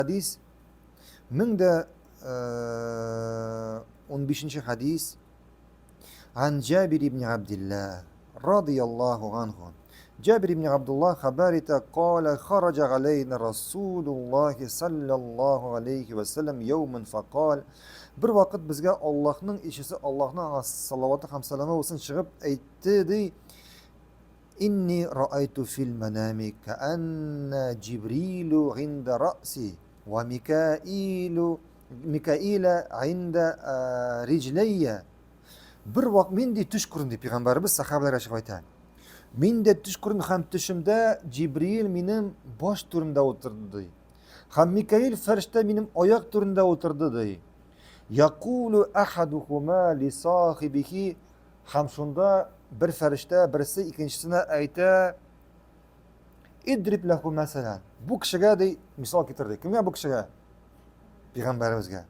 Hadis 1015 hadis عن جابر بن عبد الله رضي الله عنه. جابر بن عبد الله خبرت قال خرج علينا رسول الله صلى الله عليه وسلم يوما فقال bir vaqt bizga Allohning elchisi Allohning salavati ham salomı bo'lsin chiqib aytdi inni ra'aytu fil manami ka'anna jibrilu 'inda ra'si va mikaila 'inda rijlayya. Bir vaqt mende tush ko'rindi, payg'ambarimiz sahobalarga chiqib aytadi. Mende tush ko'rindi, ham tushimda Jibril mening bosh turimda o'tirdi. Ham Mikail farishta mening oyoq turimda o'tirdi dedi. Yaqulu ahaduhuma li sahibihi, ham shunda bir farishta birisi ikkinchisine ayta idrib lahu masalan. Bu kishiga dey misol keltirdi. Kimga bu kishiga? Payg'ambarimizga.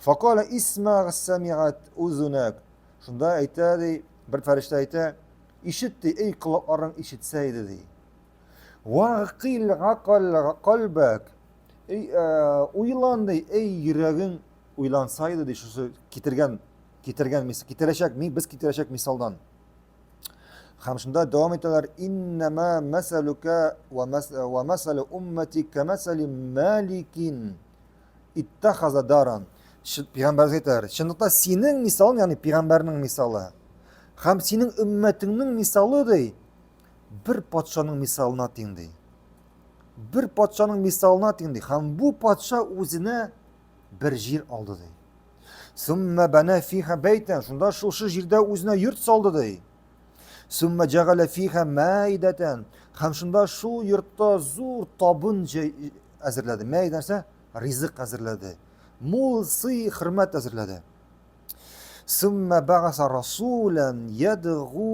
Faqala isma sami'at uzunak. Shunda aytadi, bir farishta ayta, ishitdi, ey quloqlaring ishitsaydi dedi. Va qil aqal qalbak. Ey o'ylandi, ey yuraging o'ylansaydi dedi. Shu ketirgan misol, biz ketirashak misoldan. Ham shunda davom etadilar, innama masaluka va masalu ummatika masali malikin ittaxaza daran. Payg'ambar aytadi, shunda sening misoling, ya'ni payg'ambarning misoli, ham sening ummatingning misoli dey, bir podshoning misolini tengdi. Bir podshoning misolini tengdi. Ham bu podsho o'zini bir yer oldi dey. Summa bana fiha baytan. Shunda shu yerda o'zina yurt soldi dey. Summa jagala fiha maidatan. Ham shunda shu yurtda zo'r tobuncha azirladi. Maida esa rizq azirladi. Mol siy hurmat azirladi. Summa ba'asa rasulan yadghu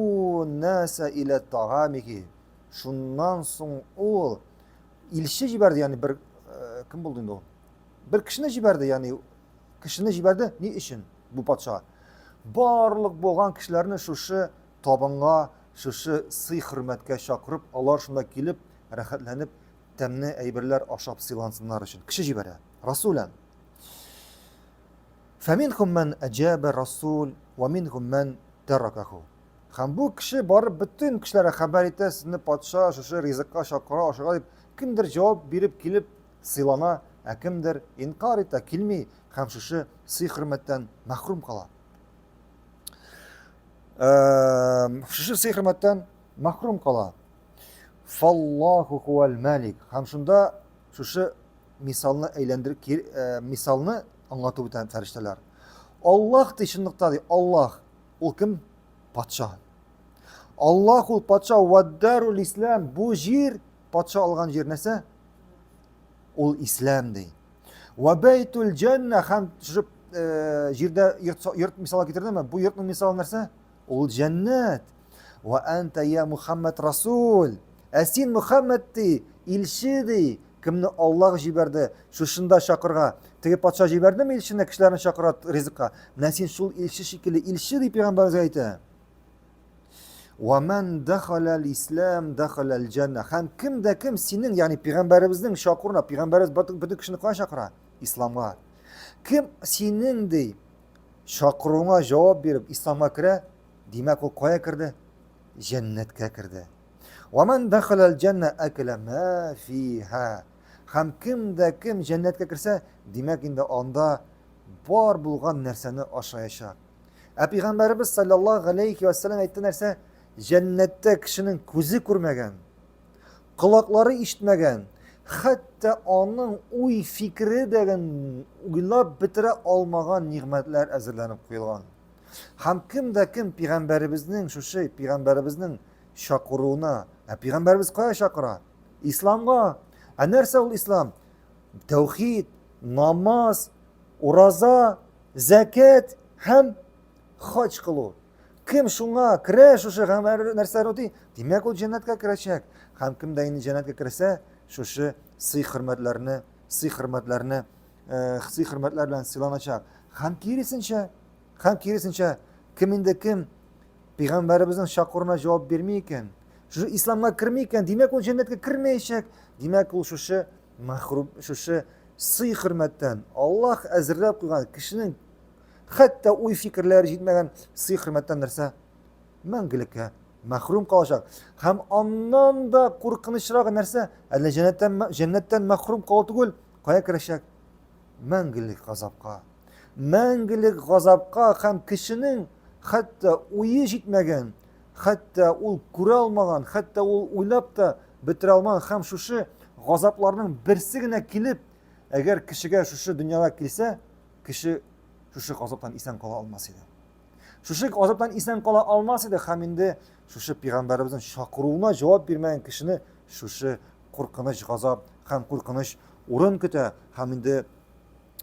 nasa ila ta'amihi. Shundan so'ng u ilchi jibardi, ya'ni bir kim bo'ldi endi u? Bir kishini jibardi, ya'ni kishini jibardi ne uchun? Bu podsho barliq bo'lgan kishilarni shu tobinga, shu siy hurmatga chaqirib, ular shunda kelib rahatlanib tamni aybirlar oshab silansinlar uchun kishi jibaradi. Rasulan فمنهم من أجاب الرسول ومنهم من تركه. Ham bu kishi borib butun kishilarga xabar etdi, sizni podsho shu rizqqa chaqira, o'shaga deb kimdir javob berib kelib silana, kimdir inqor etdi, kelmay ham shu siy hurmatdan mahrum qoladi. Shu siy hurmatdan mahrum qoladi. Fallohu huval malik. Ham shunda shu misolni aylantirib misolni anlatib o'tadi farishtalar. Alloh deyishliqda, Alloh u kim? Podsho. Alloh u podsho va darul islam. Bu yer podsho olgan yer narsa? Ul islam dey. Va baytul janna, ham shu yerda yurt misol keltirdimmi? Bu yurtning misoli narsa? Ul jannat. Va anta ya Muhammad rasul. Asin Muhammaddi ilshidi. Kimni Alloh jibardi shu shunda chaqirga, tegi podsho jibardimi ilshini kishilarni chaqiradi rizqqa. Nasin shu ilshi shekilli ilshi deb payg'ambarimiz aytdi. Va man dakhala al-islam dakhala al-janna. Ham kimda kim sening, ya'ni payg'ambarimizning chaqiruna, payg'ambarimiz butun kishini qo'ya chaqira islomga. Kim sening dey chaqiruvga javob berib islomga kira, demak u qo'ya kirdi? Jannatga kirdi. Va man dakhala al-janna akala ma fiha. Ham kimda kim jannatga kirsa, demak endi onda bor bo'lgan narsani oshayashaq. Payg'ambarimiz sallallohu alayhi vasallam aytgan narsa, jannatda kishining ko'zi ko'rmagan, quloqlari eshitmagan, hatto onun uy fikri degan o'ylab bitira olmagan ne'matlar azirlanib qo'yilgan. Ham kimda kim payg'ambarimizning payg'ambarimizning chaqiruvini, payg'ambarimiz qo'ya chaqira islomga. Narsa ul islom? Tavhid, namoz, roza, zakat ham haj qiluv. Kim shunga kira, shu narsalar o'ti, demak u jannatga kiracak. Ham kimda endi jannatga kirsa, shu siy hurmatlar bilan silanacak. Ham kirisincha kimda kim payg'ambarimizning chaqiruvina javob bermay ekan, shu islomga kirmay ekan, demak u jannatga kirmayacak. Demak u shu mahrum şuşu sый hürmetten Allah әзерләп куйган кешенең хәтта уй фикерләре җитмәгән сый хөрмәттән нәрсә мәңгелеккә мәхрүм калачак. Һәм аннан да куркынычрагы нәрсә? Әллә җәннәттән мәхрүм калу түгел, кая керәчәк? Мәңгелек газапка. Мәңгелек газапка һәм кешенең хәтта уе җитмәгән, хәтта ул күрә алмаган, хәтта ул уйлап та бетерә алмаган һәм шушы газапларның берсе генә килеп, әгәр кешегә шушы дөньяга килсә, кеше шушы газаптан исән кала алмас иде. Шушы газаптан исән кала алмас иде һәм инде шушы пәйгамбәребезнең чакыруына җавап бирмәгән кешене шушы куркыныч газап һәм куркыныч урын көтә. Һәм инде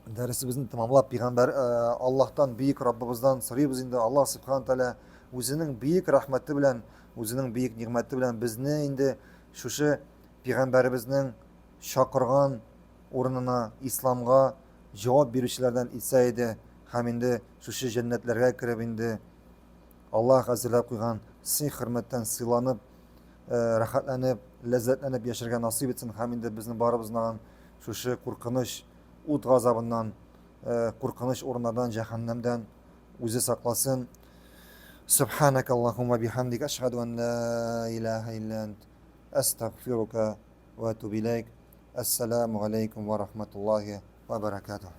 дәресебезне тәмамлап пәйгамбәр Аллаһтан, бийек Раббыбыздан сорыйбыз инде. Аллаһ Субхана Тәала үзенең бийек рәхмәте белән, үзенең бийек нигъмәте белән безне инде шушы пәйгамбәребезнең чакырган урынына, исламга җавап бирүчеләрдән итсә иде. Һәм инде шушы җәннәтләргә кереп инде Аллаһ әзерләп куйган сый хөрмәттән сыйланып, рәхәтләнеп, ләззәтләнеп яшәргә насыйп итсен. Һәм инде безнең барыбызны шушы куркыныч ут газабыннан, куркыныч урыннардан, җәһәннәмдән үзе сакласын. Субханака Аллаһумма бихамдика ашһаду ан ла илаһа илля ант астагфирука ва атубу илейк. Ассаламу алейкум ва рахматуллаһи ва баракатуһ.